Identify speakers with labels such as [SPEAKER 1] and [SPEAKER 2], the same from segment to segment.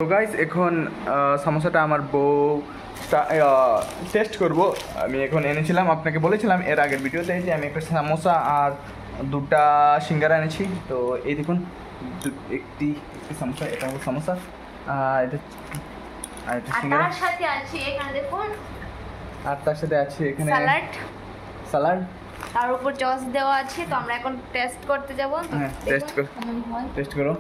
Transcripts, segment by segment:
[SPEAKER 1] তো গাইস এখন সমস্যাটা আমার বউ টেস্ট করব। আমি এখন এনেছিলাম, আপনাকে বলেছিলাম এর আগের ভিডিওতে যে আমি একটা সমোসা আর দুটা সিঙ্গারা এনেছি। তো এই দেখুন একটি সমোসা, এটা হলো সমোসা এটা আর এটা সিঙ্গারা।
[SPEAKER 2] তার সাথে আছে এখানে দেখুন,
[SPEAKER 1] আর তার সাথে আছে এখানে
[SPEAKER 2] স্যালাড, তার উপর সস দেওয়া আছে। তো আমরা এখন টেস্ট করতে যাব।
[SPEAKER 1] হ্যাঁ, টেস্ট করো।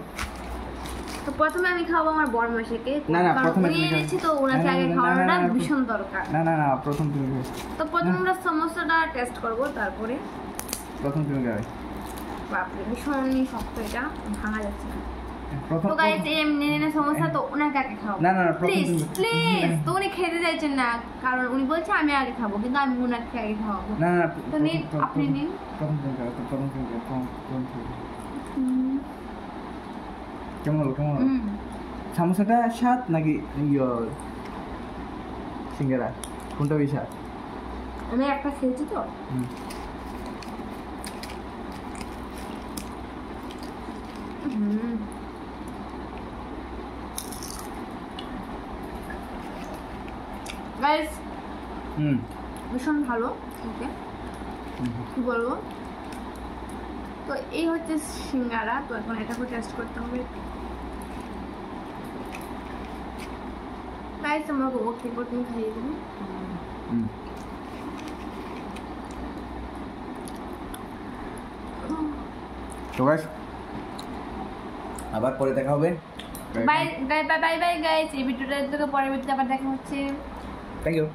[SPEAKER 2] তো প্রথমে আমি খাবো আমার বড় মাসিকে।
[SPEAKER 1] না প্রথমে
[SPEAKER 2] নিয়ে এনেছি, তো ওনাকে আগে খাওয়ানোটা ভীষণ দরকার।
[SPEAKER 1] না প্রথম তুমি খাও।
[SPEAKER 2] তো প্রথমে আমরা সমোসাটা টেস্ট করব, তারপরে
[SPEAKER 1] প্রথম তুমি খাও।
[SPEAKER 2] বাপরে ভীষণ শক্ত, এটা ভাঙা যাচ্ছে না।
[SPEAKER 1] প্রথম
[SPEAKER 2] তো গাইস এই এমনি সমোসা, তো ওনাকে আগে খাওয়াবো।
[SPEAKER 1] না
[SPEAKER 2] প্লিজ তো উনি খেতে চাইছেন না, কারণ উনি বলছে আমি আগে খাবো, কিন্তু আমি ওনাকে আগে খাওয়াবো।
[SPEAKER 1] না
[SPEAKER 2] তো নিন, আপনি নিন।
[SPEAKER 1] প্রথম তুমি খাও। কেমন হলো সমোসাটা স্বাদ নাকি সিঙ্গারা, কোনটা বেশি স্বাদ?
[SPEAKER 2] আমি একটা খেয়েছি তো। গাইস ভীষণ ভালো। ওকে, কি বলবো, তো এই হচ্ছে সিঙ্গারা। তো এখন এটাকে টেস্ট করতে হবে। গাইস আমরা ওকে প্রথমে খাইয়ে দেবো।
[SPEAKER 1] তো গাইস আবার পরে দেখা হবে।
[SPEAKER 2] Bye bye bye bye guys, এই ভিডিওটা থেকে পরের ভিডিওতে আবার দেখা হচ্ছে।
[SPEAKER 1] Thank you.